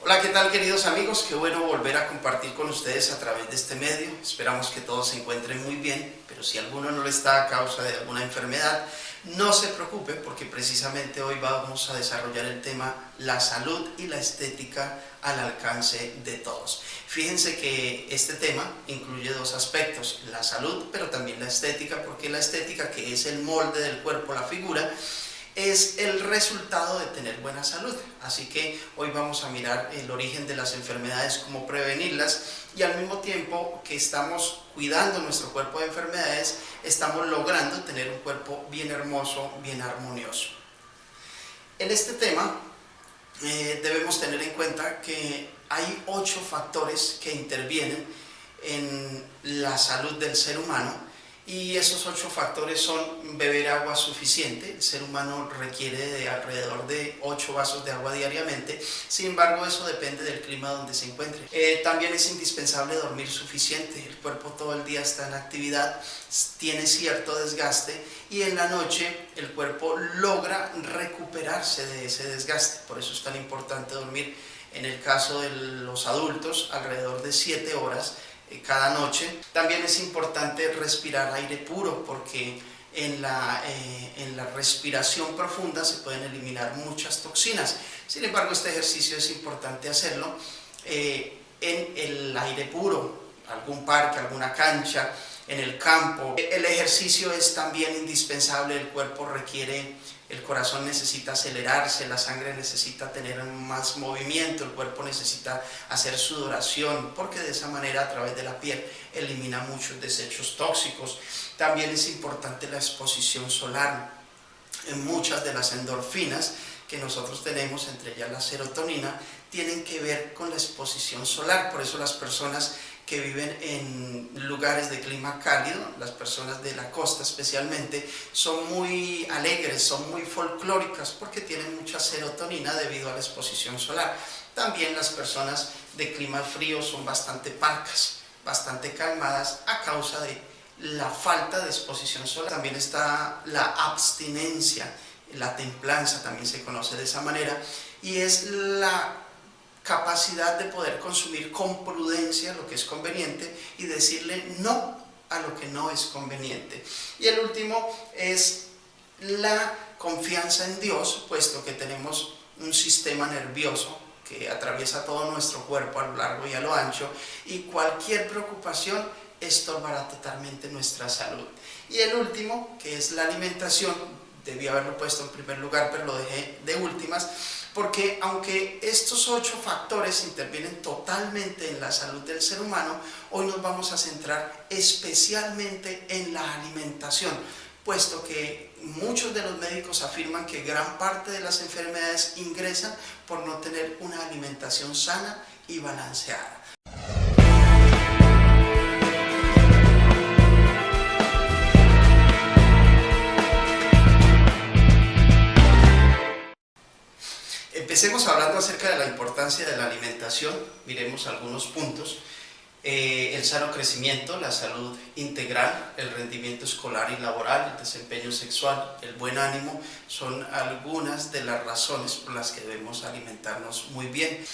Hola, ¿qué tal, queridos amigos? Qué bueno volver a compartir con ustedes a través de este medio. Esperamos que todos se encuentren muy bien, pero si alguno no lo está a causa de alguna enfermedad, no se preocupe, porque precisamente hoy vamos a desarrollar el tema la salud y la estética al alcance de todos. Fíjense que este tema incluye dos aspectos, la salud, pero también la estética, porque la estética, que es el molde del cuerpo, la figura, es el resultado de tener buena salud. Así que hoy vamos a mirar el origen de las enfermedades, cómo prevenirlas, y al mismo tiempo que estamos cuidando nuestro cuerpo de enfermedades, estamos logrando tener un cuerpo bien hermoso, bien armonioso. En este tema debemos tener en cuenta que hay 8 factores que intervienen en la salud del ser humano. Y esos 8 factores son beber agua suficiente. El ser humano requiere de alrededor de 8 vasos de agua diariamente. Sin embargo, eso depende del clima donde se encuentre. También es indispensable dormir suficiente. El cuerpo todo el día está en actividad, tiene cierto desgaste, y en la noche el cuerpo logra recuperarse de ese desgaste. Por eso es tan importante dormir, en el caso de los adultos, alrededor de 7 horas cada noche. También es importante respirar aire puro, porque en la respiración profunda se pueden eliminar muchas toxinas. Sin embargo, este ejercicio es importante hacerlo en el aire puro, algún parque, alguna cancha, en el campo. El ejercicio es también indispensable. El cuerpo requiere, el corazón necesita acelerarse, la sangre necesita tener más movimiento, el cuerpo necesita hacer sudoración, porque de esa manera, a través de la piel, elimina muchos desechos tóxicos. También es importante la exposición solar. En muchas de las endorfinas que nosotros tenemos, entre ellas la serotonina, tienen que ver con la exposición solar. Por eso las personas que viven en lugares de clima cálido, las personas de la costa especialmente, son muy alegres, son muy folclóricas, porque tienen mucha serotonina debido a la exposición solar. También las personas de clima frío son bastante parcas, bastante calmadas, a causa de la falta de exposición solar. También está la abstinencia, la templanza también se conoce de esa manera, y es la capacidad de poder consumir con prudencia lo que es conveniente y decirle no a lo que no es conveniente. Y el último es la confianza en Dios, puesto que tenemos un sistema nervioso que atraviesa todo nuestro cuerpo a lo largo y a lo ancho, y cualquier preocupación estorbará totalmente nuestra salud. Y el último, que es la alimentación, debí haberlo puesto en primer lugar, pero lo dejé de últimas, porque aunque estos 8 factores intervienen totalmente en la salud del ser humano, hoy nos vamos a centrar especialmente en la alimentación, puesto que muchos de los médicos afirman que gran parte de las enfermedades ingresan por no tener una alimentación sana y balanceada. Empecemos hablando acerca de la importancia de la alimentación. Miremos algunos puntos. El sano crecimiento, la salud integral, el rendimiento escolar y laboral, el desempeño sexual, el buen ánimo, son algunas de las razones por las que debemos alimentarnos muy bien.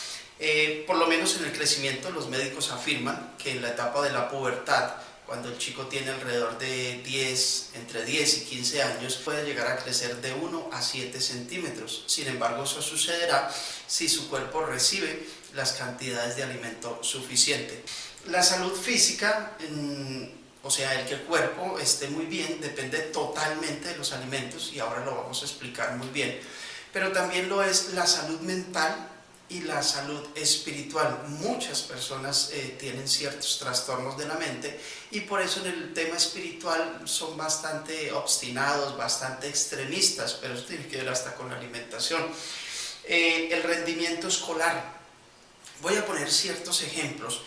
Por lo menos en el crecimiento, los médicos afirman que en la etapa de la pubertad, cuando el chico tiene alrededor de entre 10 y 15 años, puede llegar a crecer de 1 a 7 centímetros. Sin embargo, eso sucederá si su cuerpo recibe las cantidades de alimento suficiente. La salud física, o sea, el que el cuerpo esté muy bien, depende totalmente de los alimentos, y ahora lo vamos a explicar muy bien. Pero también lo es la salud mental y la salud espiritual. Muchas personas tienen ciertos trastornos de la mente, y por eso en el tema espiritual son bastante obstinados, bastante extremistas, pero eso tiene que ver hasta con la alimentación. El rendimiento escolar. Voy a poner ciertos ejemplos.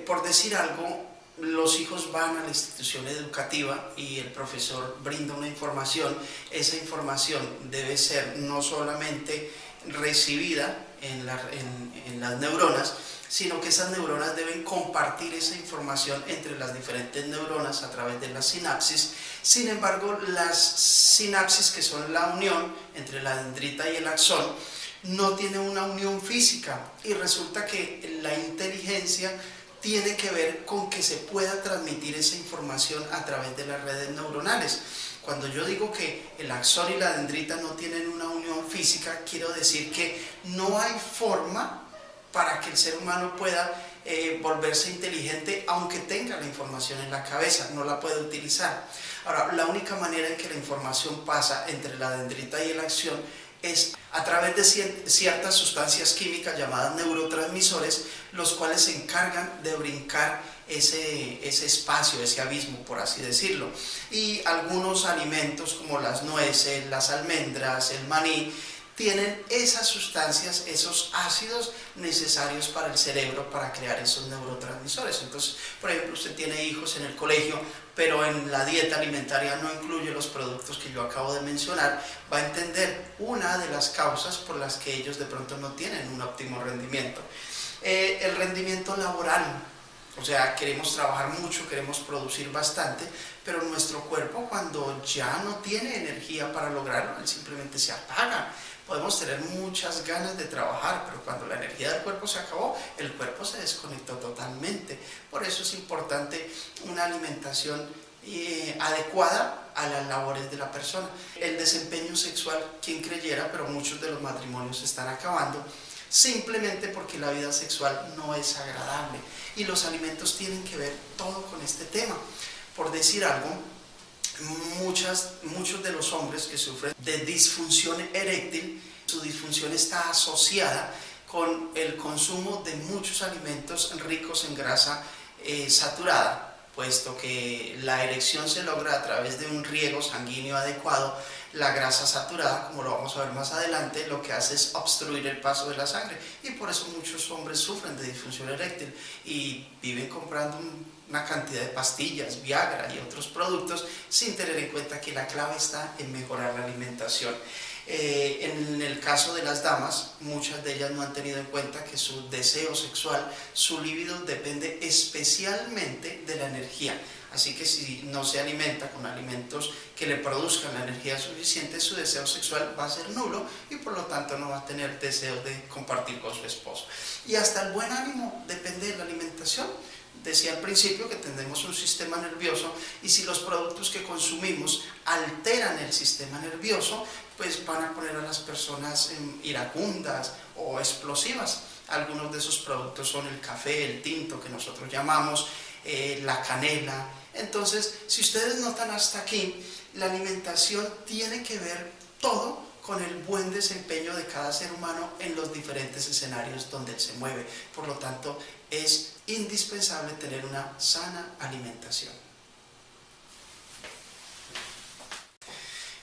Por decir algo, los hijos van a la institución educativa y el profesor brinda una información. Esa información debe ser no solamente recibida en las neuronas, sino que esas neuronas deben compartir esa información entre las diferentes neuronas a través de las sinapsis. Sin embargo, las sinapsis, que son la unión entre la dendrita y el axón, no tiene una unión física, y resulta que la inteligencia tiene que ver con que se pueda transmitir esa información a través de las redes neuronales. Cuando yo digo que el axón y la dendrita no tienen una unión física, quiero decir que no hay forma para que el ser humano pueda volverse inteligente, aunque tenga la información en la cabeza, no la puede utilizar. Ahora, la única manera en que la información pasa entre la dendrita y el axón es a través de ciertas sustancias químicas llamadas neurotransmisores, los cuales se encargan de brincar ese espacio, ese abismo, por así decirlo. Y algunos alimentos como las nueces, las almendras, el maní, tienen esas sustancias, esos ácidos necesarios para el cerebro para crear esos neurotransmisores. Entonces, por ejemplo, usted tiene hijos en el colegio, pero en la dieta alimentaria no incluye los productos que yo acabo de mencionar, va a entender una de las causas por las que ellos de pronto no tienen un óptimo rendimiento. El rendimiento laboral, o sea, queremos trabajar mucho, queremos producir bastante, pero nuestro cuerpo, cuando ya no tiene energía para lograrlo, él simplemente se apaga. Podemos tener muchas ganas de trabajar, pero cuando la energía del cuerpo se acabó, el cuerpo se desconectó totalmente. Por eso es importante una alimentación adecuada a las labores de la persona. El desempeño sexual, quien creyera, pero muchos de los matrimonios se están acabando, simplemente porque la vida sexual no es agradable. Y los alimentos tienen que ver todo con este tema. Por decir algo, muchos de los hombres que sufren de disfunción eréctil, su disfunción está asociada con el consumo de muchos alimentos ricos en grasa saturada, puesto que la erección se logra a través de un riego sanguíneo adecuado. La grasa saturada, como lo vamos a ver más adelante, lo que hace es obstruir el paso de la sangre, y por eso muchos hombres sufren de disfunción eréctil y viven comprando una cantidad de pastillas, Viagra y otros productos, sin tener en cuenta que la clave está en mejorar la alimentación. En el caso de las damas, muchas de ellas no han tenido en cuenta que su deseo sexual, su libido, depende especialmente de la energía. Así que si no se alimenta con alimentos que le produzcan la energía suficiente, su deseo sexual va a ser nulo y por lo tanto no va a tener deseo de compartir con su esposo. Y hasta el buen ánimo depende de la alimentación. Decía al principio que tenemos un sistema nervioso, y si los productos que consumimos alteran el sistema nervioso, pues van a poner a las personas iracundas o explosivas. Algunos de esos productos son el café, el tinto que nosotros llamamos, la canela. Entonces, si ustedes notan hasta aquí, la alimentación tiene que ver todo con el buen desempeño de cada ser humano en los diferentes escenarios donde él se mueve. Por lo tanto, es indispensable tener una sana alimentación.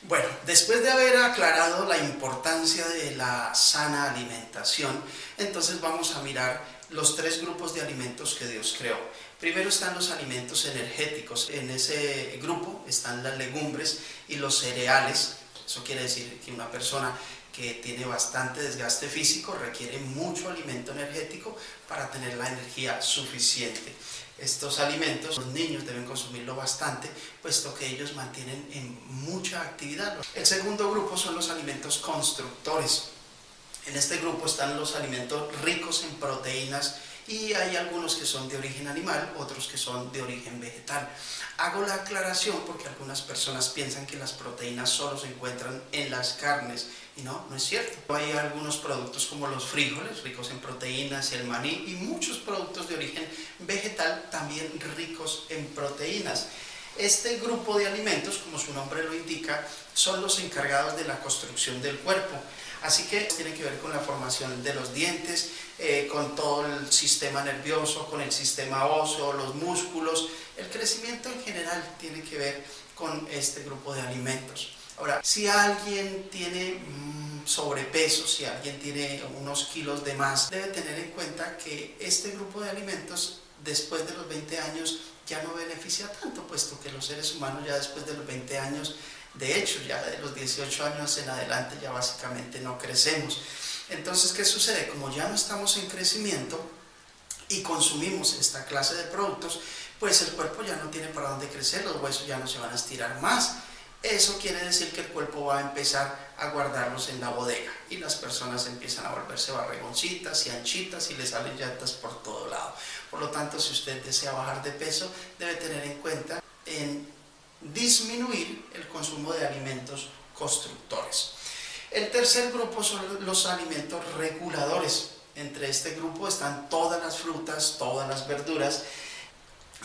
Bueno, después de haber aclarado la importancia de la sana alimentación, entonces vamos a mirar los tres grupos de alimentos que Dios creó. Primero están los alimentos energéticos. En ese grupo están las legumbres y los cereales. Eso quiere decir que una persona que tiene bastante desgaste físico requiere mucho alimento energético para tener la energía suficiente. Estos alimentos los niños deben consumirlo bastante, puesto que ellos mantienen en mucha actividad. El segundo grupo son los alimentos constructores. En este grupo están los alimentos ricos en proteínas, y hay algunos que son de origen animal, otros que son de origen vegetal. Hago la aclaración porque algunas personas piensan que las proteínas solo se encuentran en las carnes, y no es cierto. Hay algunos productos como los frijoles, ricos en proteínas, el maní, y muchos productos de origen vegetal también ricos en proteínas. Este grupo de alimentos, como su nombre lo indica, son los encargados de la construcción del cuerpo. Así que tiene que ver con la formación de los dientes, con todo el sistema nervioso, con el sistema óseo, los músculos. El crecimiento en general tiene que ver con este grupo de alimentos. Ahora, si alguien tiene sobrepeso, si alguien tiene unos kilos de más, debe tener en cuenta que este grupo de alimentos después de los 20 años ya no beneficia tanto, puesto que los seres humanos ya después de los 20 años, de hecho ya de los 18 años en adelante ya básicamente no crecemos. Entonces, ¿qué sucede? Como ya no estamos en crecimiento y consumimos esta clase de productos, pues el cuerpo ya no tiene para dónde crecer, los huesos ya no se van a estirar más. eso quiere decir que el cuerpo va a empezar a guardarlos en la bodega y las personas empiezan a volverse barrigoncitas y anchitas y les salen llantas por todo lado. Por lo tanto, si usted desea bajar de peso, debe tener en cuenta en disminuir el consumo de alimentos constructores. El tercer grupo son los alimentos reguladores. Entre este grupo están todas las frutas, todas las verduras.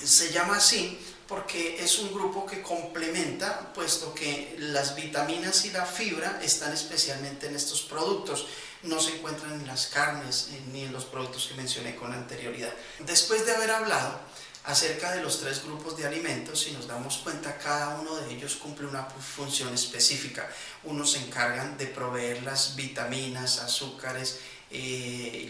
Se llama así porque es un grupo que complementa, puesto que las vitaminas y la fibra están especialmente en estos productos. No se encuentran en las carnes ni en los productos que mencioné con anterioridad. Después de haber hablado acerca de los tres grupos de alimentos, si nos damos cuenta, cada uno de ellos cumple una función específica. Unos se encargan de proveer las vitaminas, azúcares,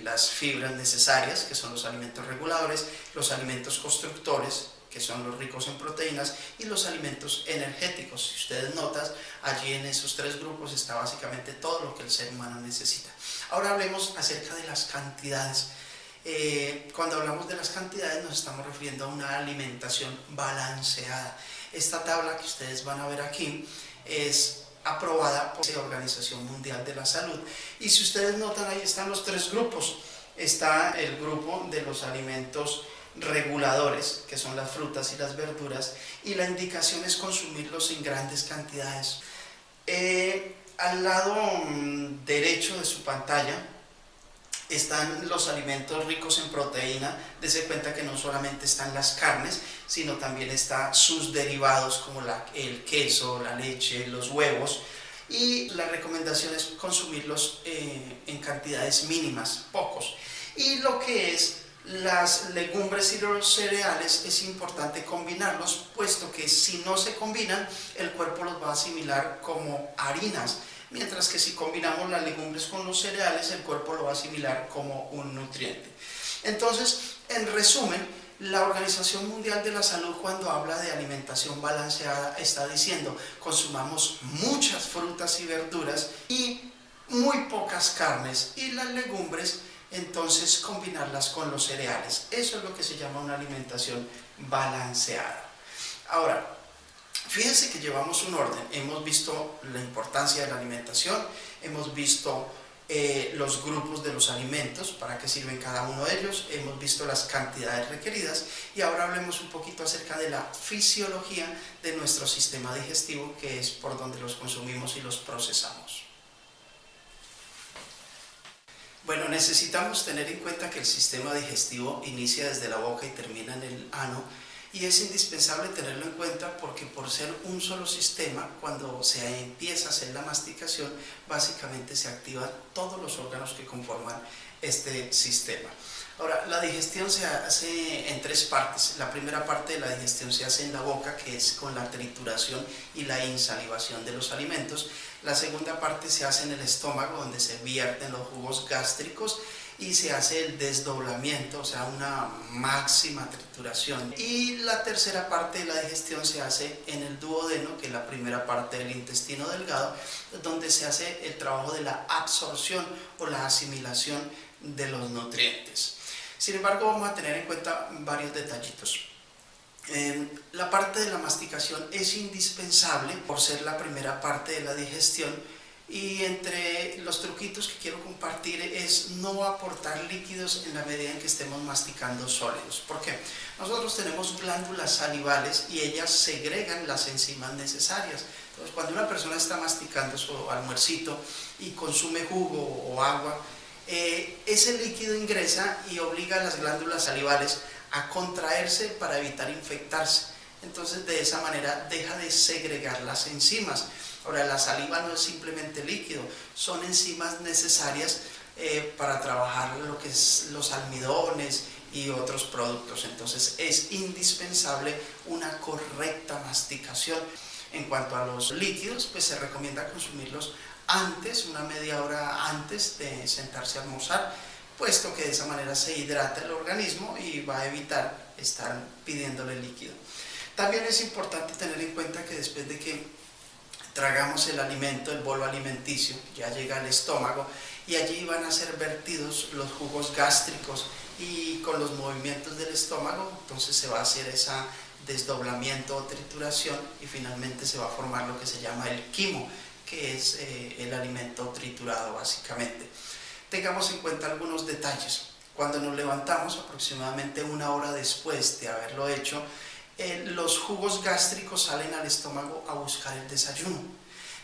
las fibras necesarias, que son los alimentos reguladores, los alimentos constructores, que son los ricos en proteínas, y los alimentos energéticos. Si ustedes notan, allí en esos tres grupos está básicamente todo lo que el ser humano necesita. Ahora hablemos acerca de las cantidades. Cuando hablamos de las cantidades nos estamos refiriendo a una alimentación balanceada. Esta tabla que ustedes van a ver aquí es aprobada por la Organización Mundial de la Salud, y si ustedes notan, ahí están los tres grupos. Está el grupo de los alimentos reguladores, que son las frutas y las verduras, y la indicación es consumirlos en grandes cantidades. Al lado derecho de su pantalla están los alimentos ricos en proteína. Dese cuenta que no solamente están las carnes, sino también están sus derivados como el queso, la leche, los huevos, y la recomendación es consumirlos en cantidades mínimas, pocos. Y lo que es las legumbres y los cereales es importante combinarlos, puesto que si no se combinan, el cuerpo los va a asimilar como harinas, mientras que si combinamos las legumbres con los cereales, el cuerpo lo va a asimilar como un nutriente. Entonces, en resumen, la Organización Mundial de la Salud, cuando habla de alimentación balanceada, está diciendo: consumamos muchas frutas y verduras y muy pocas carnes, y las legumbres, entonces combinarlas con los cereales. Eso es lo que se llama una alimentación balanceada. Ahora, fíjense que llevamos un orden. Hemos visto la importancia de la alimentación, hemos visto los grupos de los alimentos, para qué sirven cada uno de ellos, hemos visto las cantidades requeridas, y ahora hablemos un poquito acerca de la fisiología de nuestro sistema digestivo, que es por donde los consumimos y los procesamos. Bueno, necesitamos tener en cuenta que el sistema digestivo inicia desde la boca y termina en el ano, y es indispensable tenerlo en cuenta porque, por ser un solo sistema, cuando se empieza a hacer la masticación, básicamente se activan todos los órganos que conforman este sistema. Ahora, la digestión se hace en tres partes. La primera parte de la digestión se hace en la boca, que es con la trituración y la insalivación de los alimentos. La segunda parte se hace en el estómago, donde se vierten los jugos gástricos y se hace el desdoblamiento, o sea, una máxima trituración. Y la tercera parte de la digestión se hace en el duodeno, que es la primera parte del intestino delgado, donde se hace el trabajo de la absorción o la asimilación de los nutrientes. Sin embargo, vamos a tener en cuenta varios detallitos. La parte de la masticación es indispensable por ser la primera parte de la digestión, y entre los truquitos que quiero compartir es no aportar líquidos en la medida en que estemos masticando sólidos. ¿Por qué? Nosotros tenemos glándulas salivales y ellas segregan las enzimas necesarias. Entonces, cuando una persona está masticando su almuercito y consume jugo o agua, ese líquido ingresa y obliga a las glándulas salivales a contraerse para evitar infectarse. Entonces, de esa manera deja de segregar las enzimas. Ahora, la saliva no es simplemente líquido, son enzimas necesarias para trabajar lo que es los almidones y otros productos. Entonces, es indispensable una correcta masticación. En cuanto a los líquidos, pues se recomienda consumirlos antes, una media hora antes de sentarse a almorzar, puesto que de esa manera se hidrata el organismo y va a evitar estar pidiéndole líquido. También es importante tener en cuenta que después de que tragamos el alimento, el bolo alimenticio, ya llega al estómago y allí van a ser vertidos los jugos gástricos, y con los movimientos del estómago entonces se va a hacer esa desdoblamiento o trituración y finalmente se va a formar lo que se llama el quimo, que es el alimento triturado básicamente. Tengamos en cuenta algunos detalles. Cuando nos levantamos, aproximadamente una hora después de haberlo hecho, los jugos gástricos salen al estómago a buscar el desayuno.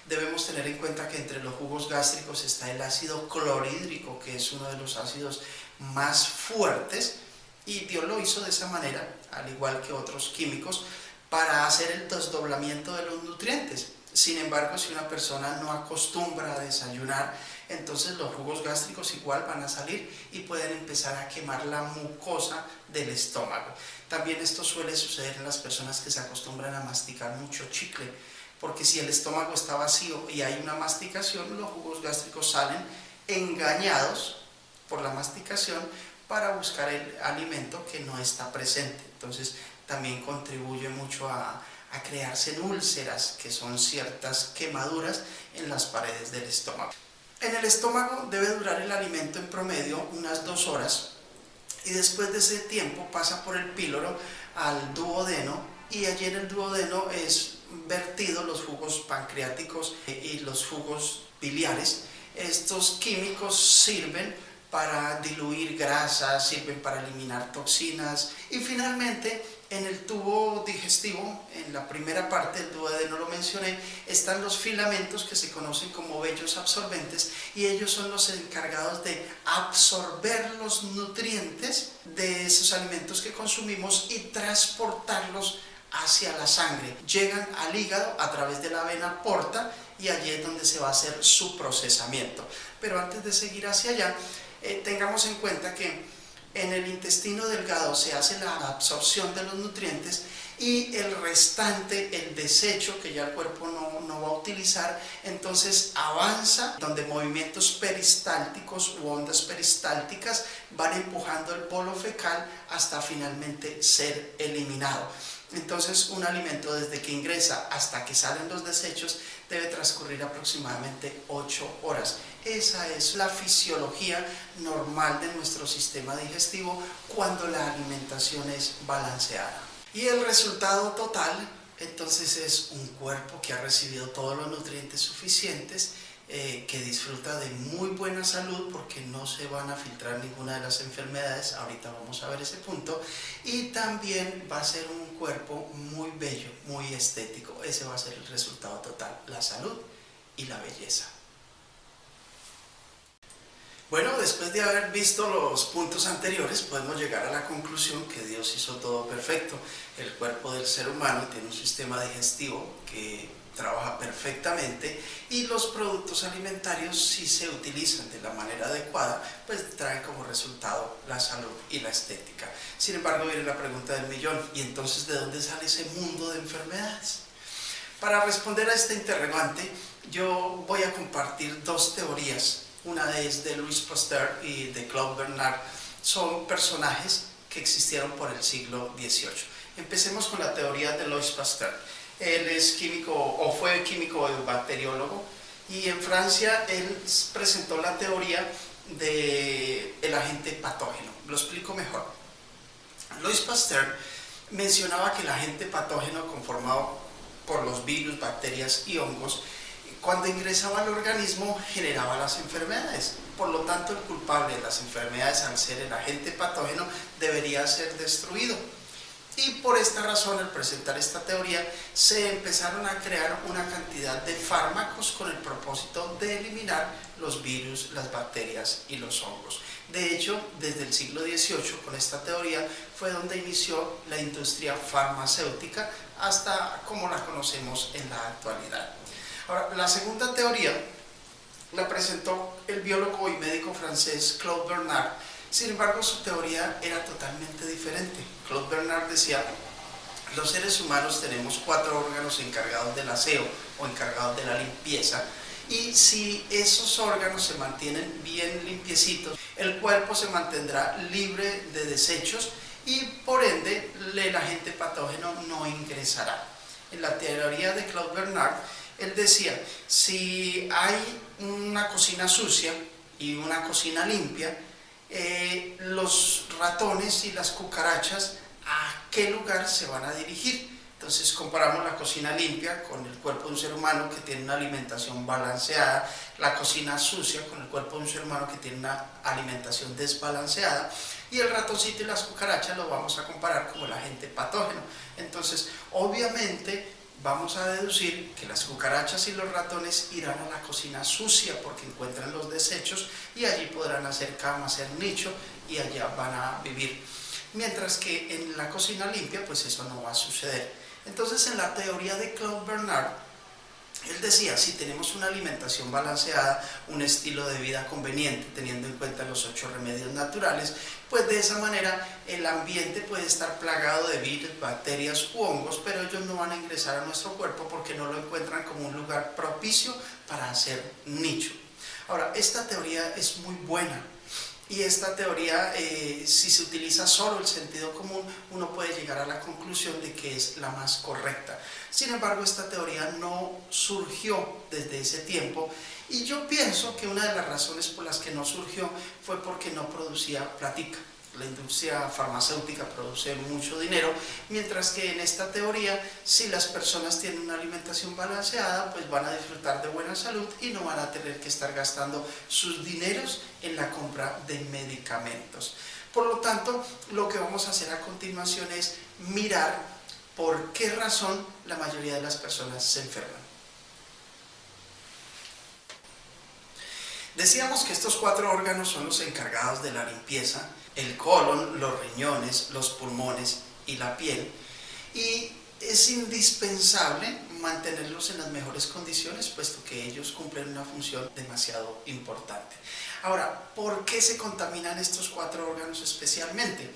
Debemos tener en cuenta que entre los jugos gástricos está el ácido clorhídrico, que es uno de los ácidos más fuertes, y Dios lo hizo de esa manera, al igual que otros químicos, para hacer el desdoblamiento de los nutrientes. Sin embargo, si una persona no acostumbra a desayunar, entonces los jugos gástricos igual van a salir y pueden empezar a quemar la mucosa del estómago. También esto suele suceder en las personas que se acostumbran a masticar mucho chicle, porque si el estómago está vacío y hay una masticación, los jugos gástricos salen engañados por la masticación para buscar el alimento que no está presente. Entonces también contribuye mucho a crearse úlceras, que son ciertas quemaduras en las paredes del estómago. En el estómago debe durar el alimento en promedio unas 2 horas y después de ese tiempo pasa por el píloro al duodeno, y allí en el duodeno es vertido los jugos pancreáticos y los jugos biliares. Estos químicos sirven para diluir grasas, sirven para eliminar toxinas y finalmente en el tubo digestivo, en la primera parte del duodeno lo mencioné, están los filamentos que se conocen como vellos absorbentes, y ellos son los encargados de absorber los nutrientes de esos alimentos que consumimos y transportarlos hacia la sangre. Llegan al hígado a través de la vena porta y allí es donde se va a hacer su procesamiento. Pero antes de seguir hacia allá, tengamos en cuenta que en el intestino delgado se hace la absorción de los nutrientes y el restante, el desecho que ya el cuerpo no va a utilizar, entonces avanza donde movimientos peristálticos u ondas peristálticas van empujando el bolo fecal hasta finalmente ser eliminado. Entonces un alimento desde que ingresa hasta que salen los desechos debe transcurrir aproximadamente 8 horas. Esa es la fisiología normal de nuestro sistema digestivo cuando la alimentación es balanceada. Y el resultado total entonces es un cuerpo que ha recibido todos los nutrientes suficientes, que disfruta de muy buena salud porque no se van a filtrar ninguna de las enfermedades, ahorita vamos a ver ese punto, y también va a ser un cuerpo muy bello, muy estético. Ese va a ser el resultado total, la salud y la belleza. Bueno, después de haber visto los puntos anteriores, podemos llegar a la conclusión que Dios hizo todo perfecto. El cuerpo del ser humano tiene un sistema digestivo que trabaja perfectamente, y los productos alimentarios, si se utilizan de la manera adecuada, pues traen como resultado la salud y la estética. Sin embargo, viene la pregunta del millón: ¿y entonces de dónde sale ese mundo de enfermedades? Para responder a este interrogante, yo voy a compartir 2 teorías. Una es de Louis Pasteur y de Claude Bernard. Son personajes que existieron por el siglo XVIII. Empecemos con la teoría de Louis Pasteur. Él es químico, o fue químico bacteriólogo, y en Francia él presentó la teoría del agente patógeno. Lo explico mejor. Louis Pasteur mencionaba que el agente patógeno, conformado por los virus, bacterias y hongos, cuando ingresaba al organismo generaba las enfermedades. Por lo tanto, el culpable de las enfermedades, al ser el agente patógeno, debería ser destruido. Y por esta razón, al presentar esta teoría, se empezaron a crear una cantidad de fármacos con el propósito de eliminar los virus, las bacterias y los hongos. De hecho, desde el siglo XVIII, con esta teoría, fue donde inició la industria farmacéutica hasta como la conocemos en la actualidad. Ahora, la segunda teoría la presentó el biólogo y médico francés Claude Bernard. Sin embargo, su teoría era totalmente diferente. Claude Bernard decía: los seres humanos tenemos 4 órganos encargados del aseo o encargados de la limpieza, y si esos órganos se mantienen bien limpiecitos, el cuerpo se mantendrá libre de desechos y por ende el agente patógeno no ingresará. En la teoría de Claude Bernard, él decía: si hay una cocina sucia y una cocina limpia, los ratones y las cucarachas qué lugar se van a dirigir. Entonces comparamos la cocina limpia con el cuerpo de un ser humano que tiene una alimentación balanceada, la cocina sucia con el cuerpo de un ser humano que tiene una alimentación desbalanceada, y el ratoncito y las cucarachas lo vamos a comparar como el agente patógeno. Entonces, obviamente, vamos a deducir que las cucarachas y los ratones irán a la cocina sucia porque encuentran los desechos y allí podrán hacer cama, hacer nicho y allá van a vivir. Mientras que en la cocina limpia, pues eso no va a suceder. Entonces, en la teoría de Claude Bernard, él decía, si tenemos una alimentación balanceada, un estilo de vida conveniente, teniendo en cuenta los 8 remedios naturales, pues de esa manera el ambiente puede estar plagado de virus, bacterias u hongos, pero ellos no van a ingresar a nuestro cuerpo porque no lo encuentran como un lugar propicio para hacer nicho. Ahora, esta teoría es muy buena. Y esta teoría, si se utiliza solo el sentido común, uno puede llegar a la conclusión de que es la más correcta. Sin embargo, esta teoría no surgió desde ese tiempo y yo pienso que una de las razones por las que no surgió fue porque no producía plática. La industria farmacéutica produce mucho dinero, mientras que en esta teoría, si las personas tienen una alimentación balanceada, pues van a disfrutar de buena salud y no van a tener que estar gastando sus dineros en la compra de medicamentos. Por lo tanto, lo que vamos a hacer a continuación es mirar por qué razón la mayoría de las personas se enferman. Decíamos que estos 4 órganos son los encargados de la limpieza: el colon, los riñones, los pulmones y la piel, y es indispensable mantenerlos en las mejores condiciones, puesto que ellos cumplen una función demasiado importante. Ahora, ¿por qué se contaminan estos 4 órganos especialmente?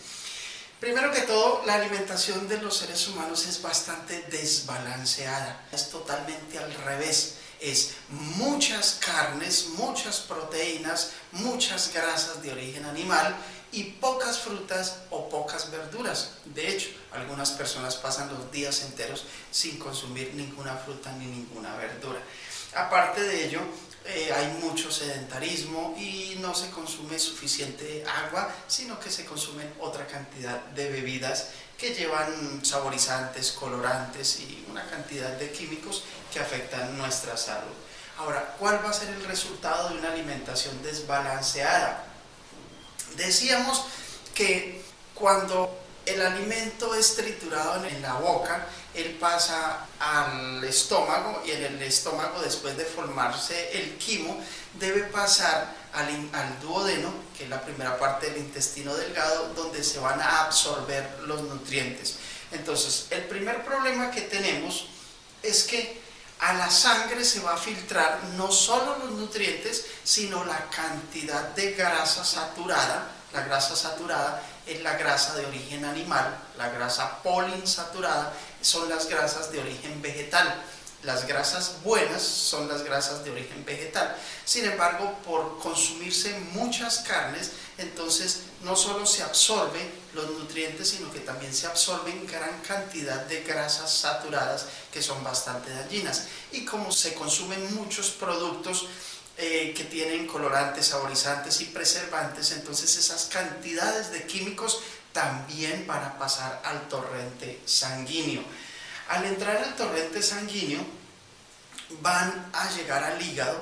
Primero que todo, la alimentación de los seres humanos es bastante desbalanceada, es totalmente al revés. Es muchas carnes, muchas proteínas, muchas grasas de origen animal y pocas frutas o pocas verduras. De hecho, algunas personas pasan los días enteros sin consumir ninguna fruta ni ninguna verdura. Aparte de ello, hay mucho sedentarismo y no se consume suficiente agua, sino que se consumen otra cantidad de bebidas que llevan saborizantes, colorantes y una cantidad de químicos que afectan nuestra salud. Ahora, ¿cuál va a ser el resultado de una alimentación desbalanceada? Decíamos que cuando el alimento es triturado en la boca, él pasa al estómago y en el estómago, después de formarse el quimo, debe pasar al duodeno, que es la primera parte del intestino delgado, donde se van a absorber los nutrientes. Entonces, el primer problema que tenemos es que a la sangre se va a filtrar no solo los nutrientes, sino la cantidad de grasa saturada. La grasa saturada es la grasa de origen animal, la grasa poliinsaturada son las grasas de origen vegetal. Las grasas buenas son las grasas de origen vegetal. Sin embargo, por consumirse muchas carnes, entonces no solo se absorben los nutrientes, sino que también se absorben gran cantidad de grasas saturadas que son bastante dañinas. Y como se consumen muchos productos que tienen colorantes, saborizantes y preservantes, entonces esas cantidades de químicos también van a pasar al torrente sanguíneo. Al entrar al torrente sanguíneo van a llegar al hígado,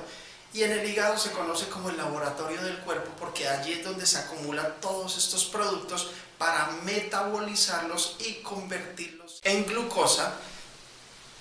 y en el hígado se conoce como el laboratorio del cuerpo, porque allí es donde se acumulan todos estos productos para metabolizarlos y convertirlos en glucosa,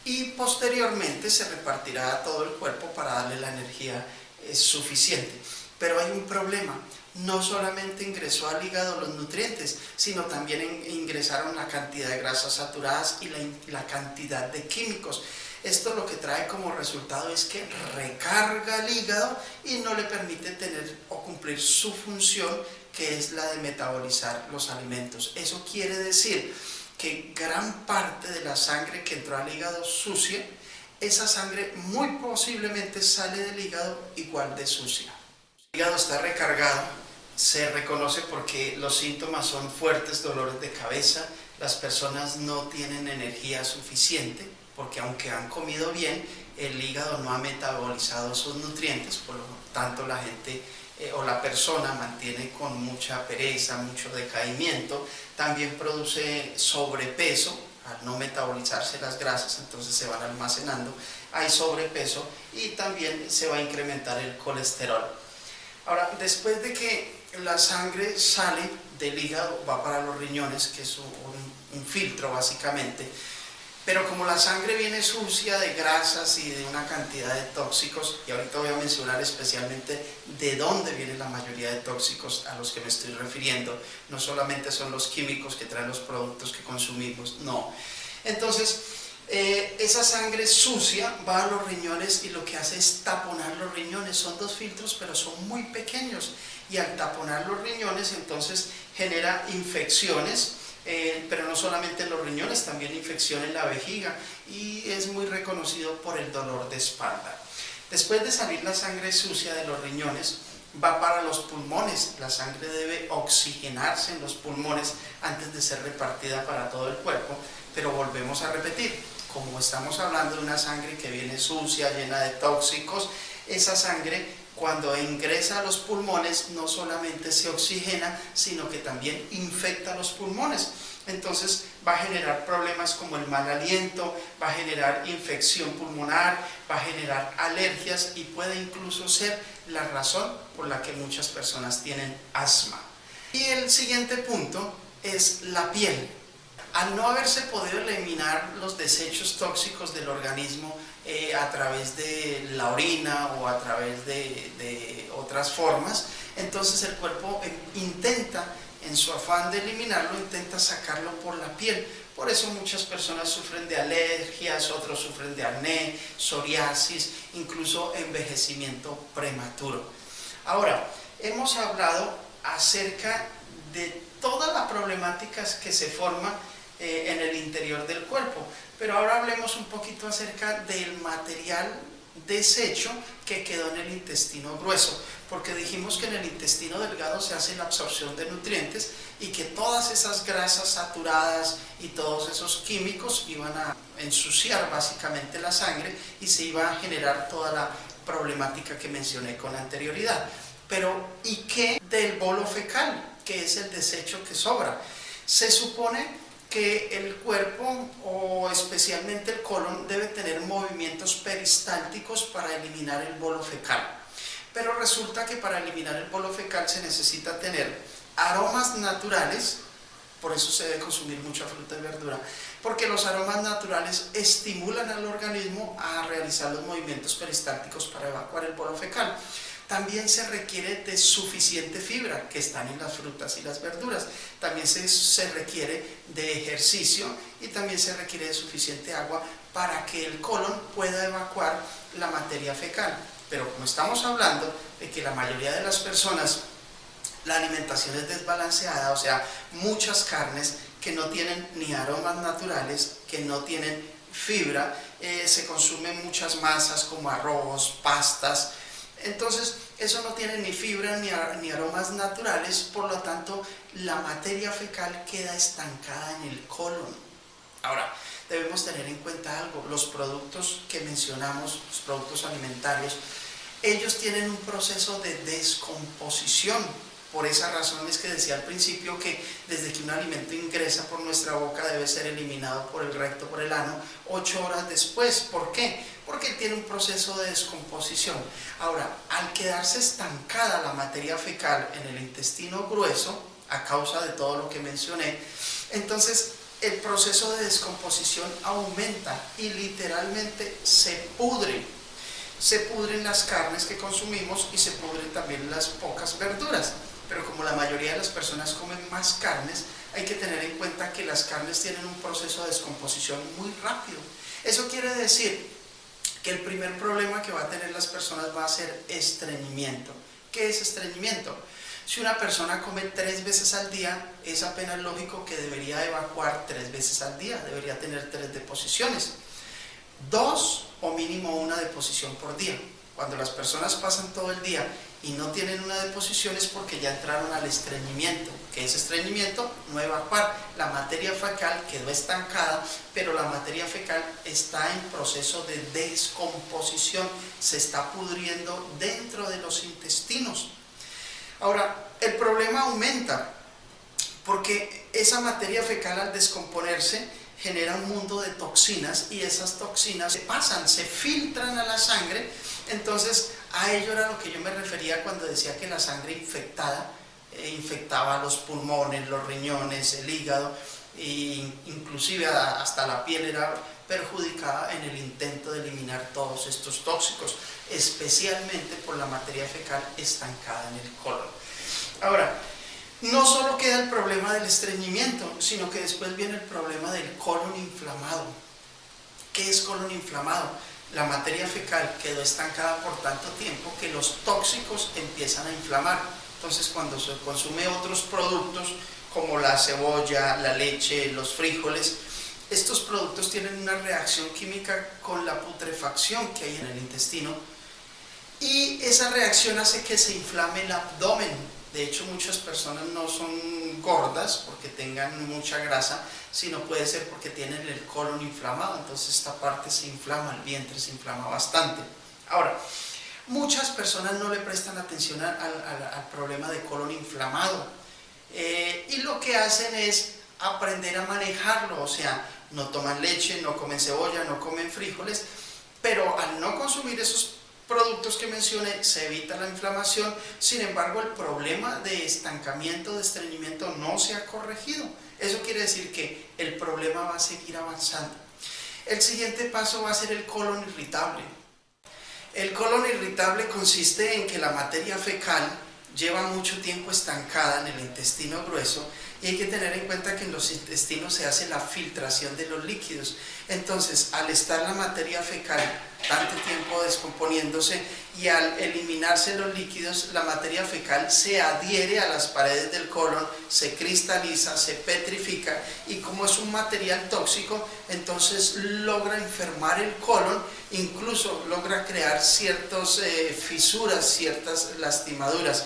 y posteriormente se repartirá a todo el cuerpo para darle la energía suficiente. Pero hay un problema: no solamente ingresó al hígado los nutrientes, sino también ingresaron la cantidad de grasas saturadas y la cantidad de químicos. Esto lo que trae como resultado es que recarga el hígado y no le permite tener o cumplir su función, que es la de metabolizar los alimentos. Eso quiere decir que gran parte de la sangre que entró al hígado sucia, esa sangre muy posiblemente sale del hígado igual de sucia. El hígado está recargado, se reconoce porque los síntomas son fuertes dolores de cabeza, las personas no tienen energía suficiente, porque aunque han comido bien, el hígado no ha metabolizado esos nutrientes, por lo tanto la gente o la persona mantiene con mucha pereza, mucho decaimiento, también produce sobrepeso. Al no metabolizarse las grasas, entonces se van almacenando, hay sobrepeso y también se va a incrementar el colesterol. Ahora, después de que la sangre sale del hígado, va para los riñones, que es un filtro básicamente, pero como la sangre viene sucia de grasas y de una cantidad de tóxicos, y ahorita voy a mencionar especialmente de dónde viene la mayoría de tóxicos a los que me estoy refiriendo, no solamente son los químicos que traen los productos que consumimos, no. Entonces, esa sangre sucia va a los riñones y lo que hace es taponar los riñones. Son dos filtros, pero son muy pequeños, y al taponar los riñones entonces genera infecciones. Pero no solamente en los riñones, también infección en la vejiga, y es muy reconocido por el dolor de espalda. Después de salir la sangre sucia de los riñones, va para los pulmones. La sangre debe oxigenarse en los pulmones antes de ser repartida para todo el cuerpo, pero volvemos a repetir, como estamos hablando de una sangre que viene sucia, llena de tóxicos, esa sangre cuando ingresa a los pulmones no solamente se oxigena, sino que también infecta los pulmones. Entonces va a generar problemas como el mal aliento, va a generar infección pulmonar, va a generar alergias y puede incluso ser la razón por la que muchas personas tienen asma. Y el siguiente punto es la piel. Al no haberse podido eliminar los desechos tóxicos del organismo a través de la orina o a través de otras formas, entonces el cuerpo intenta, en su afán de eliminarlo, intenta sacarlo por la piel. Por eso muchas personas sufren de alergias, otros sufren de acné, psoriasis, incluso envejecimiento prematuro. Ahora, hemos hablado acerca de todas las problemáticas que se forman en el interior del cuerpo, pero ahora hablemos un poquito acerca del material desecho que quedó en el intestino grueso, porque dijimos que en el intestino delgado se hace la absorción de nutrientes y que todas esas grasas saturadas y todos esos químicos iban a ensuciar básicamente la sangre y se iba a generar toda la problemática que mencioné con anterioridad. Pero ¿y qué del bolo fecal, que es el desecho que sobra? Se supone que el cuerpo, o especialmente el colon, debe tener movimientos peristálticos para eliminar el bolo fecal. Pero resulta que para eliminar el bolo fecal se necesita tener aromas naturales, por eso se debe consumir mucha fruta y verdura, porque los aromas naturales estimulan al organismo a realizar los movimientos peristálticos para evacuar el bolo fecal. También se requiere de suficiente fibra, que están en las frutas y las verduras. También se requiere de ejercicio y también se requiere de suficiente agua para que el colon pueda evacuar la materia fecal. Pero como estamos hablando de que la mayoría de las personas, la alimentación es desbalanceada, o sea, muchas carnes que no tienen ni aromas naturales, que no tienen fibra, se consumen muchas masas como arroz, pastas. Entonces eso no tiene ni fibra ni aromas naturales, por lo tanto la materia fecal queda estancada en el colon. Ahora, debemos tener en cuenta algo: los productos que mencionamos, los productos alimentarios, ellos tienen un proceso de descomposición. Por esa razón es que decía al principio que desde que un alimento ingresa por nuestra boca debe ser eliminado por el recto, por el ano, 8 horas después. ¿Por qué? Porque tiene un proceso de descomposición. Ahora, al quedarse estancada la materia fecal en el intestino grueso, a causa de todo lo que mencioné, entonces el proceso de descomposición aumenta y literalmente se pudre. Se pudren las carnes que consumimos y se pudren también las pocas verduras. Pero como la mayoría de las personas comen más carnes, hay que tener en cuenta que las carnes tienen un proceso de descomposición muy rápido. Eso quiere decir que el primer problema que va a tener las personas va a ser estreñimiento. ¿Qué es estreñimiento? Si una persona come 3 veces al día, es apenas lógico que debería evacuar 3 veces al día, debería tener 3 deposiciones. 2 o mínimo 1 deposición por día. Cuando las personas pasan todo el día y no tienen una deposición es porque ya entraron al estreñimiento. ¿Qué es estreñimiento? No evacuar. La materia fecal quedó estancada, pero la materia fecal está en proceso de descomposición, se está pudriendo dentro de los intestinos. Ahora, el problema aumenta porque esa materia fecal al descomponerse genera un mundo de toxinas y esas toxinas se pasan, se filtran a la sangre. Entonces a ello era lo que yo me refería cuando decía que la sangre infectada infectaba los pulmones, los riñones, el hígado e inclusive hasta la piel era perjudicada en el intento de eliminar todos estos tóxicos, especialmente por la materia fecal estancada en el colon. Ahora, no solo queda el problema del estreñimiento, sino que después viene el problema del colon inflamado. ¿Qué es colon inflamado? La materia fecal quedó estancada por tanto tiempo que los tóxicos empiezan a inflamar. Entonces, cuando se consume otros productos como la cebolla, la leche, los frijoles, estos productos tienen una reacción química con la putrefacción que hay en el intestino y esa reacción hace que se inflame el abdomen. De hecho, muchas personas no son gordas porque tengan mucha grasa, sino puede ser porque tienen el colon inflamado, entonces esta parte se inflama, el vientre se inflama bastante. Ahora, muchas personas no le prestan atención al problema de colon inflamado y lo que hacen es aprender a manejarlo, o sea, no toman leche, no comen cebolla, no comen frijoles, pero al no consumir esos productos que mencioné se evita la inflamación. Sin embargo, el problema de estancamiento, de estreñimiento no se ha corregido. Eso quiere decir que el problema va a seguir avanzando. El siguiente paso va a ser el colon irritable. El colon irritable consiste en que la materia fecal lleva mucho tiempo estancada en el intestino grueso y hay que tener en cuenta que en los intestinos se hace la filtración de los líquidos. Entonces, al estar la materia fecal tanto tiempo descomponiéndose y al eliminarse los líquidos, la materia fecal se adhiere a las paredes del colon, se cristaliza, se petrifica y como es un material tóxico, entonces logra enfermar el colon, incluso logra crear ciertas fisuras, ciertas lastimaduras.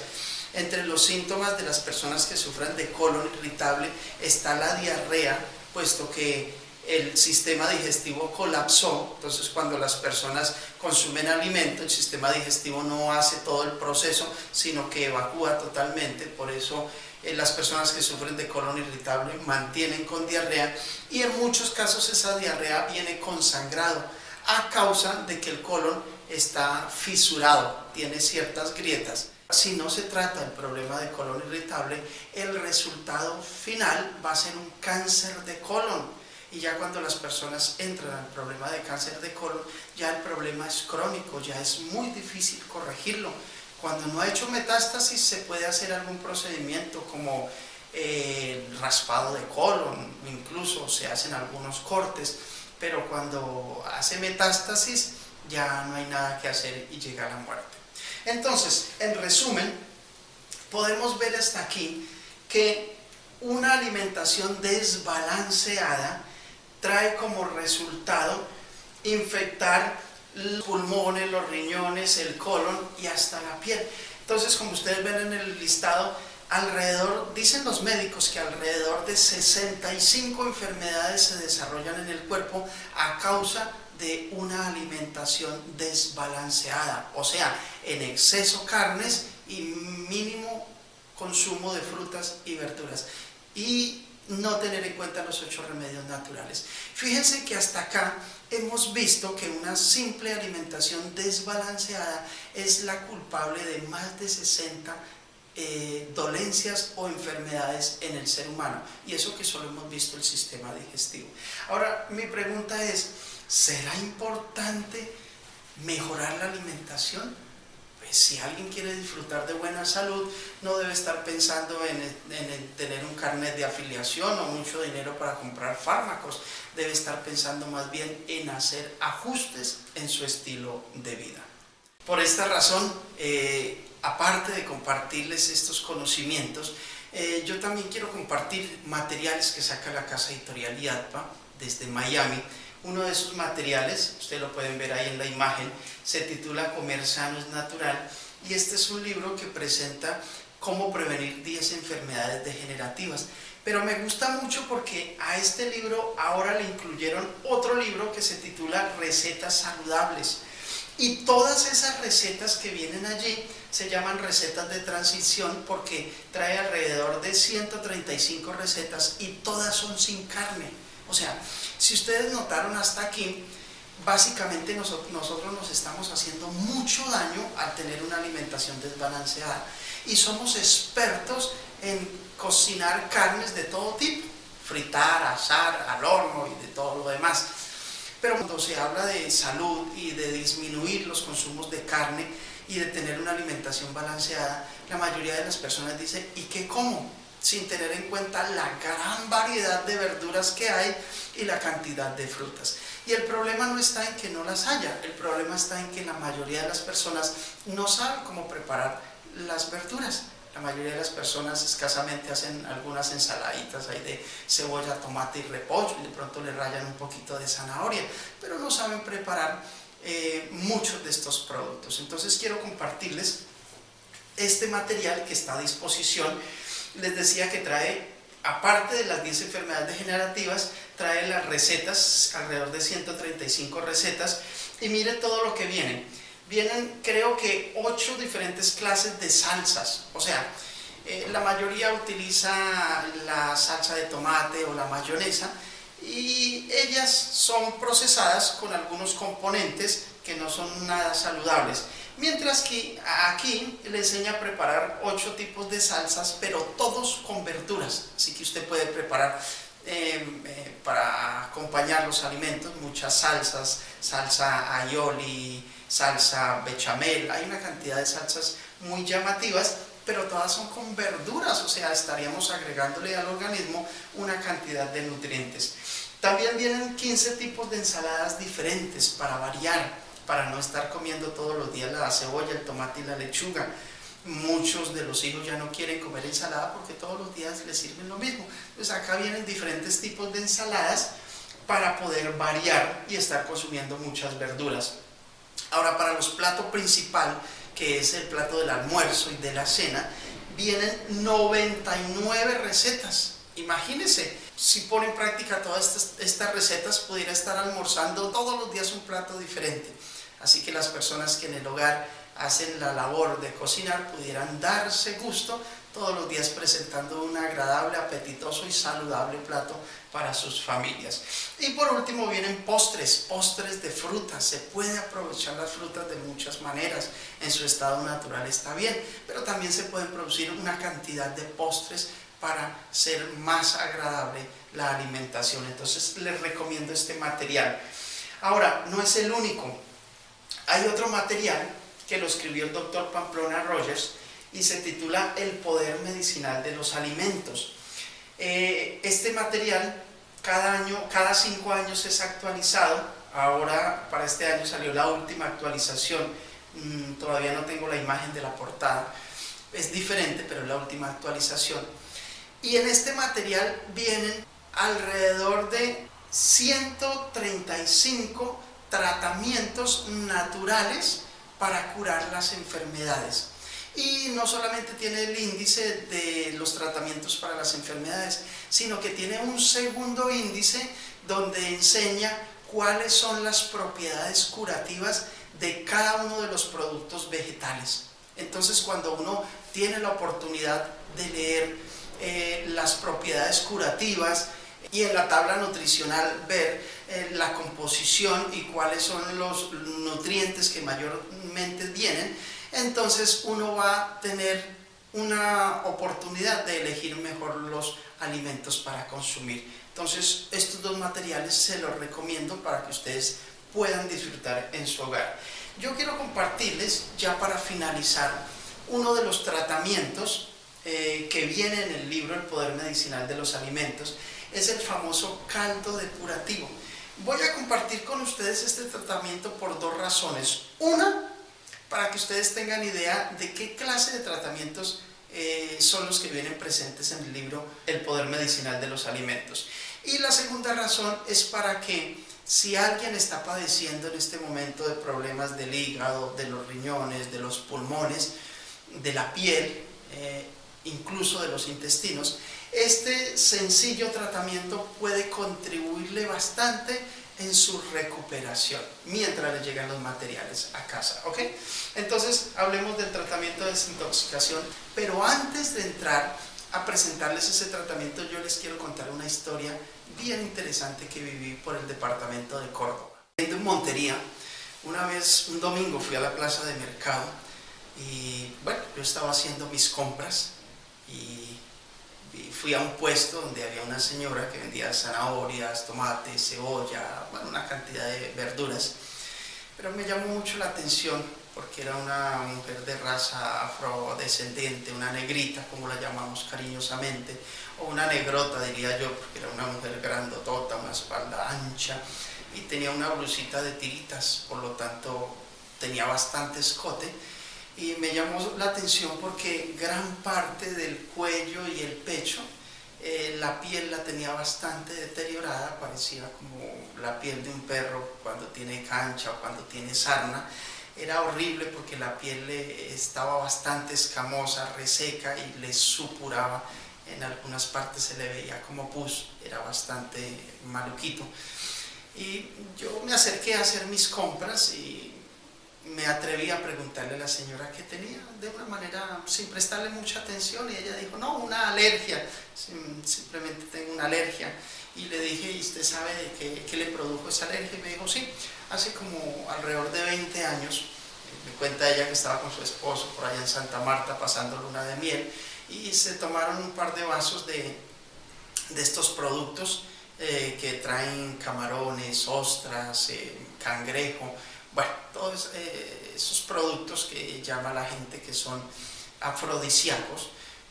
Entre los síntomas de las personas que sufren de colon irritable está la diarrea, puesto que el sistema digestivo colapsó. Entonces, cuando las personas consumen alimento, el sistema digestivo no hace todo el proceso, sino que evacúa totalmente. Por eso las personas que sufren de colon irritable mantienen con diarrea y en muchos casos esa diarrea viene con sangrado a causa de que el colon está fisurado, tiene ciertas grietas. Si no se trata el problema de colon irritable, el resultado final va a ser un cáncer de colon. Y ya cuando las personas entran al problema de cáncer de colon, ya el problema es crónico, ya es muy difícil corregirlo. Cuando no ha hecho metástasis se puede hacer algún procedimiento como raspado de colon, incluso se hacen algunos cortes, pero cuando hace metástasis ya no hay nada que hacer y llega a la muerte. Entonces, en resumen, podemos ver hasta aquí que una alimentación desbalanceada trae como resultado infectar los pulmones, los riñones, el colon y hasta la piel. Entonces, como ustedes ven en el listado, dicen los médicos que alrededor de 65 enfermedades se desarrollan en el cuerpo a causa de una alimentación desbalanceada, o sea, en exceso carnes y mínimo consumo de frutas y verduras y no tener en cuenta los 8 remedios naturales. Fíjense que hasta acá hemos visto que una simple alimentación desbalanceada es la culpable de más de 60 dolencias o enfermedades en el ser humano, y eso que solo hemos visto el sistema digestivo. Ahora, mi pregunta es, ¿será importante mejorar la alimentación? Pues si alguien quiere disfrutar de buena salud, no debe estar pensando en tener un carnet de afiliación o mucho dinero para comprar fármacos. Debe estar pensando más bien en hacer ajustes en su estilo de vida. Por esta razón, aparte de compartirles estos conocimientos, yo también quiero compartir materiales que saca la casa editorial IADPA desde Miami. Uno de esos materiales, ustedes lo pueden ver ahí en la imagen, se titula Comer sano es natural, y este es un libro que presenta cómo prevenir 10 enfermedades degenerativas. Pero me gusta mucho porque a este libro ahora le incluyeron otro libro que se titula Recetas saludables. Y todas esas recetas que vienen allí se llaman recetas de transición porque trae alrededor de 135 recetas y todas son sin carne. O sea, si ustedes notaron hasta aquí, básicamente nosotros nos estamos haciendo mucho daño al tener una alimentación desbalanceada y somos expertos en cocinar carnes de todo tipo, fritar, asar, al horno y de todo lo demás. Pero cuando se habla de salud y de disminuir los consumos de carne y de tener una alimentación balanceada, la mayoría de las personas dicen, ¿y qué como? Sin tener en cuenta la gran variedad de verduras que hay y la cantidad de frutas. Y el problema no está en que no las haya, el problema está en que la mayoría de las personas no saben cómo preparar las verduras. La mayoría de las personas escasamente hacen algunas ensaladitas ahí de cebolla, tomate y repollo y de pronto le rayan un poquito de zanahoria, pero no saben preparar muchos de estos productos. Entonces quiero compartirles este material que está a disposición. Les decía que trae, aparte de las 10 enfermedades degenerativas, trae las recetas, alrededor de 135 recetas, y mire todo lo que vienen. Vienen, creo que 8 diferentes clases de salsas, o sea, la mayoría utiliza la salsa de tomate o la mayonesa, y ellas son procesadas con algunos componentes que no son nada saludables. Mientras que aquí le enseña a preparar 8 tipos de salsas, pero todos con verduras, así que usted puede preparar para acompañar los alimentos muchas salsas, salsa aioli, salsa bechamel, hay una cantidad de salsas muy llamativas, pero todas son con verduras, o sea, estaríamos agregándole al organismo una cantidad de nutrientes. También vienen 15 tipos de ensaladas diferentes para variar, para no estar comiendo todos los días la cebolla, el tomate y la lechuga. Muchos de los hijos ya no quieren comer ensalada porque todos los días les sirven lo mismo. Pues acá vienen diferentes tipos de ensaladas para poder variar y estar consumiendo muchas verduras. Ahora, para los platos principal, que es el plato del almuerzo y de la cena, vienen 99 recetas. Imagínense, si pone en práctica todas estas recetas, pudiera estar almorzando todos los días un plato diferente. Así que las personas que en el hogar hacen la labor de cocinar pudieran darse gusto todos los días presentando un agradable, apetitoso y saludable plato para sus familias. Y por último vienen postres de frutas. Se puede aprovechar las frutas de muchas maneras, en su estado natural está bien, pero también se pueden producir una cantidad de postres para ser más agradable la alimentación. Entonces les recomiendo este material. Ahora, no es el único. Hay otro material que lo escribió el doctor Pamplona Rogers y se titula El poder medicinal de los alimentos. Este material cada 5 años es actualizado. Ahora para este año salió la última actualización. Todavía no tengo la imagen de la portada. Es diferente, pero es la última actualización. Y en este material vienen alrededor de 135 tratamientos naturales para curar las enfermedades. Y no solamente tiene el índice de los tratamientos para las enfermedades, sino que tiene un segundo índice donde enseña cuáles son las propiedades curativas de cada uno de los productos vegetales. Entonces, cuando uno tiene la oportunidad de leer las propiedades curativas y en la tabla nutricional ver la composición y cuáles son los nutrientes que mayormente vienen, entonces uno va a tener una oportunidad de elegir mejor los alimentos para consumir. Entonces estos 2 materiales se los recomiendo para que ustedes puedan disfrutar en su hogar. Yo quiero compartirles, ya para finalizar, uno de los tratamientos que viene en el libro El poder medicinal de los alimentos. Es el famoso caldo depurativo. Voy a compartir con ustedes este tratamiento por 2 razones. Una, para que ustedes tengan idea de qué clase de tratamientos son los que vienen presentes en el libro El poder medicinal de los alimentos. Y la segunda razón es para que, si alguien está padeciendo en este momento de problemas del hígado, de los riñones, de los pulmones, de la piel, incluso de los intestinos, este sencillo tratamiento puede contribuirle bastante en su recuperación mientras le llegan los materiales a casa, ¿ok? Entonces hablemos del tratamiento de desintoxicación, pero antes de entrar a presentarles ese tratamiento, yo les quiero contar una historia bien interesante que viví por el departamento de Córdoba. En Montería, una vez, un domingo, fui a la plaza de mercado y bueno, yo estaba haciendo mis compras y fui a un puesto donde había una señora que vendía zanahorias, tomates, cebolla, bueno, una cantidad de verduras, pero me llamó mucho la atención porque era una mujer de raza afrodescendiente, una negrita, como la llamamos cariñosamente, o una negrota diría yo, porque era una mujer grandotota, una espalda ancha, y tenía una blusita de tiritas, por lo tanto tenía bastante escote, y me llamó la atención porque gran parte del cuello y el pecho, la piel la tenía bastante deteriorada, parecía como la piel de un perro cuando tiene cancha o cuando tiene sarna. Era horrible porque la piel estaba bastante escamosa, reseca y le supuraba, en algunas partes se le veía como pus, era bastante maluquito. Y yo me acerqué a hacer mis compras y me atreví a preguntarle a la señora qué tenía, de una manera sin prestarle mucha atención, y ella dijo, no, una alergia, simplemente tengo una alergia. Y le dije, ¿y usted sabe de qué le produjo esa alergia? Y me dijo, sí, hace como alrededor de 20 años, me cuenta ella que estaba con su esposo por allá en Santa Marta pasando luna de miel, y se tomaron un par de vasos de estos productos que traen camarones, ostras, cangrejo, bueno, todos esos productos que llama la gente que son afrodisíacos,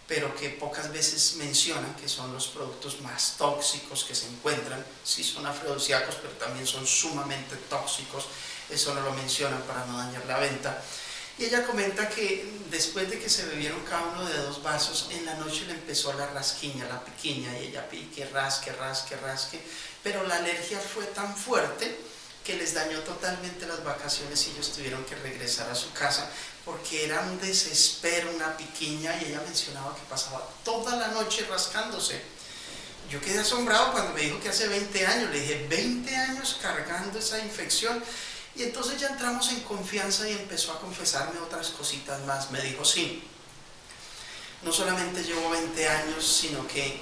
pero que pocas veces mencionan que son los productos más tóxicos que se encuentran. Sí son afrodisíacos, pero también son sumamente tóxicos, eso no lo mencionan para no dañar la venta. Y ella comenta que después de que se bebieron cada uno de 2 vasos, en la noche le empezó la rasquiña, la piquiña, y ella pique, rasque, rasque, rasque, pero la alergia fue tan fuerte que les dañó totalmente las vacaciones y ellos tuvieron que regresar a su casa porque era un desespero, una piquiña, y ella mencionaba que pasaba toda la noche rascándose. Yo quedé asombrado cuando me dijo que hace 20 años, le dije, 20 años cargando esa infección. Y entonces ya entramos en confianza y empezó a confesarme otras cositas más. Me dijo, sí, no solamente llevo 20 años, sino que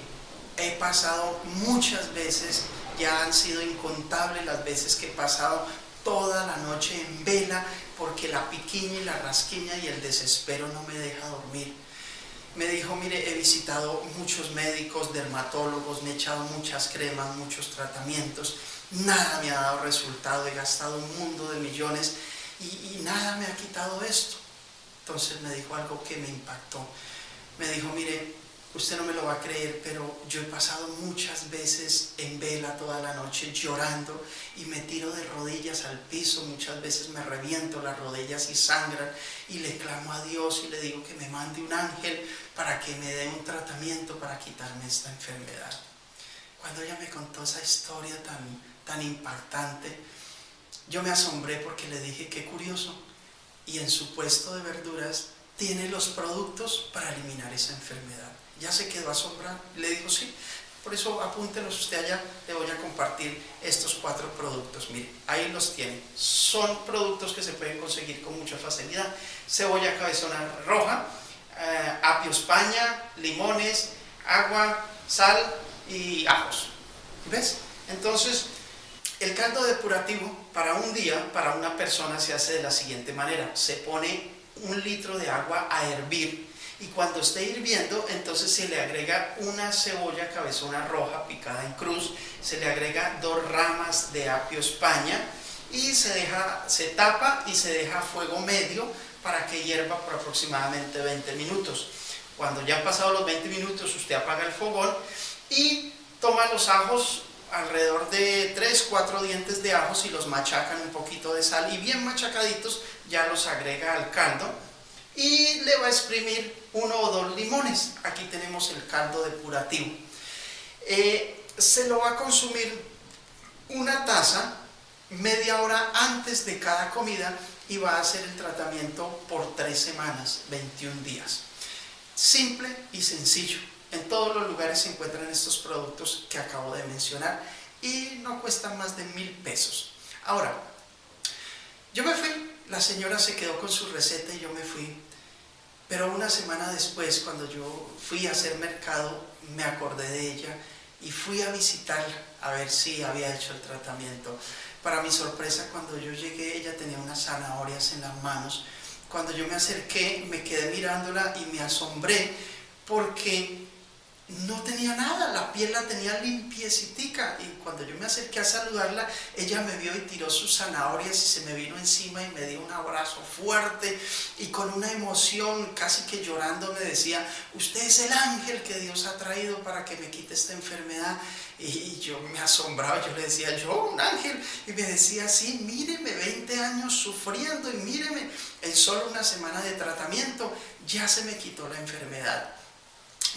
he pasado muchas veces, ya han sido incontables las veces que he pasado toda la noche en vela porque la piquiña y la rasquiña y el desespero no me deja dormir. Me dijo, mire, he visitado muchos médicos, dermatólogos, me he echado muchas cremas, muchos tratamientos, nada me ha dado resultado, he gastado un mundo de millones y nada me ha quitado esto. Entonces me dijo algo que me impactó. Me dijo, mire, usted no me lo va a creer, pero yo he pasado muchas veces en vela toda la noche llorando y me tiro de rodillas al piso, muchas veces me reviento las rodillas y sangran y le clamo a Dios y le digo que me mande un ángel para que me dé un tratamiento para quitarme esta enfermedad. Cuando ella me contó esa historia tan impactante, yo me asombré porque le dije, qué curioso, y en su puesto de verduras tiene los productos para eliminar esa enfermedad. Ya se quedó asombrado, le dijo, sí, por eso apúntelos usted allá, le voy a compartir estos 4 productos, mire, ahí los tiene, son productos que se pueden conseguir con mucha facilidad: cebolla cabezona roja, apio España, limones, agua, sal y ajos. ¿Ves? Entonces, el caldo depurativo para un día, para una persona, se hace de la siguiente manera: se pone 1 litro de agua a hervir y cuando esté hirviendo, entonces se le agrega una cebolla cabezona roja picada en cruz, se le agrega 2 ramas de apio España y se tapa y se deja a fuego medio para que hierva por aproximadamente 20 minutos. Cuando ya han pasado los 20 minutos, usted apaga el fogón y toma los ajos, alrededor de 3-4 dientes de ajos, y los machacan un poquito de sal y bien machacaditos ya los agrega al caldo y le va a exprimir 1 o 2 limones. Aquí tenemos el caldo depurativo. Se lo va a consumir 1 taza media hora antes de cada comida y va a hacer el tratamiento por 3 semanas, 21 días. Simple y sencillo. En todos los lugares se encuentran estos productos que acabo de mencionar y no cuestan más de 1.000 pesos. Ahora, yo me fui, la señora se quedó con su receta y yo me fui, pero una semana después, cuando yo fui a hacer mercado, me acordé de ella y fui a visitarla a ver si había hecho el tratamiento. Para mi sorpresa, cuando yo llegué, ella tenía unas zanahorias en las manos. Cuando yo me acerqué, me quedé mirándola y me asombré porque no tenía nada, la piel la tenía limpiecitica, y cuando yo me acerqué a saludarla, ella me vio y tiró sus zanahorias y se me vino encima y me dio un abrazo fuerte y con una emoción, casi que llorando, me decía: usted es el ángel que Dios ha traído para que me quite esta enfermedad. Y yo me asombraba, yo le decía: ¿yo, un ángel? Y me decía: sí, míreme, 20 años sufriendo y míreme, en solo una semana de tratamiento ya se me quitó la enfermedad.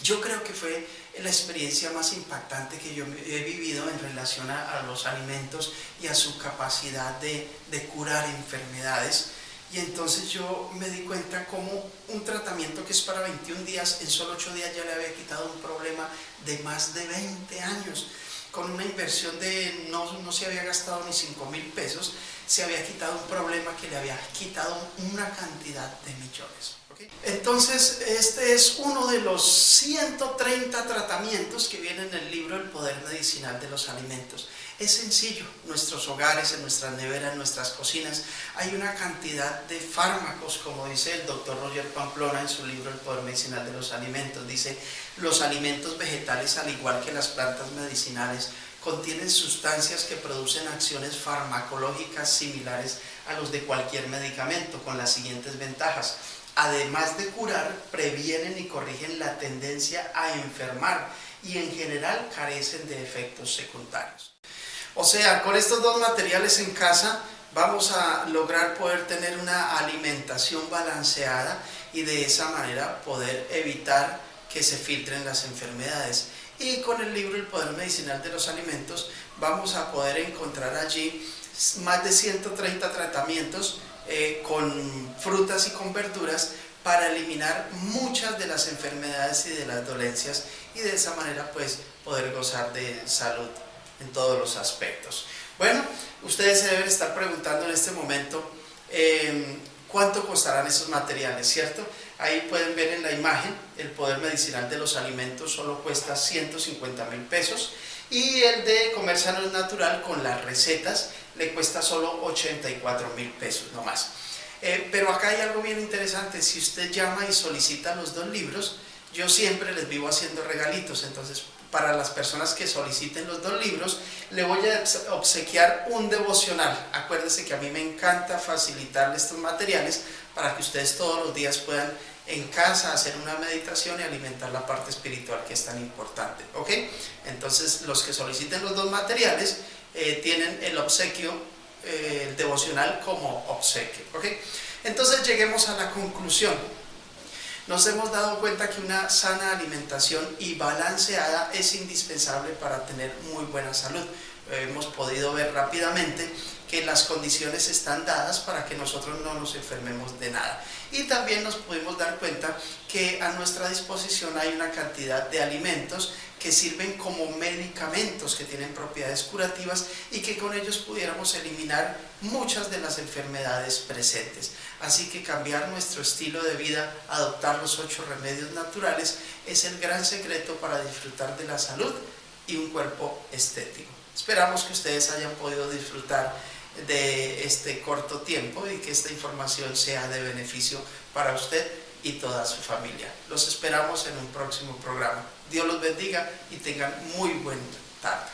Yo creo que fue la experiencia más impactante que yo he vivido en relación a los alimentos y a su capacidad de curar enfermedades. Y entonces yo me di cuenta cómo un tratamiento que es para 21 días, en solo 8 días ya le había quitado un problema de más de 20 años. Con una inversión de no se había gastado ni 5.000 pesos, se había quitado un problema que le había quitado una cantidad de millones. Entonces, este es uno de los 130 tratamientos que vienen en el libro El Poder Medicinal de los Alimentos. Es sencillo, en nuestros hogares, en nuestras neveras, en nuestras cocinas, hay una cantidad de fármacos, como dice el doctor Roger Pamplona en su libro El Poder Medicinal de los Alimentos. Dice: los alimentos vegetales, al igual que las plantas medicinales, contienen sustancias que producen acciones farmacológicas similares a los de cualquier medicamento, con las siguientes ventajas. Además de curar, previenen y corrigen la tendencia a enfermar y en general carecen de efectos secundarios. O sea, con estos dos materiales en casa vamos a lograr poder tener una alimentación balanceada y de esa manera poder evitar que se filtren las enfermedades. Y con el libro El Poder Medicinal de los Alimentos vamos a poder encontrar allí más de 130 tratamientos con frutas y con verduras para eliminar muchas de las enfermedades y de las dolencias, y de esa manera pues poder gozar de salud en todos los aspectos. Bueno, ustedes se deben estar preguntando en este momento cuánto costarán esos materiales, ¿cierto? Ahí pueden ver en la imagen, El Poder Medicinal de los Alimentos solo cuesta 150.000 pesos, y el de Comer Sano es Natural con las recetas le cuesta solo 84.000 pesos, no más. Pero acá hay algo bien interesante: si usted llama y solicita los 2 libros, yo siempre les vivo haciendo regalitos. Entonces, para las personas que soliciten los 2 libros, le voy a obsequiar un devocional. Acuérdense que a mí me encanta facilitarles estos materiales para que ustedes todos los días puedan en casa hacer una meditación y alimentar la parte espiritual, que es tan importante, ¿ok? Entonces, los que soliciten los 2 materiales tienen el obsequio, el devocional como obsequio, ¿ok? Entonces, lleguemos a la conclusión. Nos hemos dado cuenta que una sana alimentación y balanceada es indispensable para tener muy buena salud. Hemos podido ver rápidamente que las condiciones están dadas para que nosotros no nos enfermemos de nada. Y también nos pudimos dar cuenta que a nuestra disposición hay una cantidad de alimentos que sirven como medicamentos, que tienen propiedades curativas y que con ellos pudiéramos eliminar muchas de las enfermedades presentes. Así que cambiar nuestro estilo de vida, adoptar los 8 remedios naturales, es el gran secreto para disfrutar de la salud y un cuerpo estético. Esperamos que ustedes hayan podido disfrutar de este corto tiempo y que esta información sea de beneficio para usted y toda su familia. Los esperamos en un próximo programa. Dios los bendiga y tengan muy buena tarde.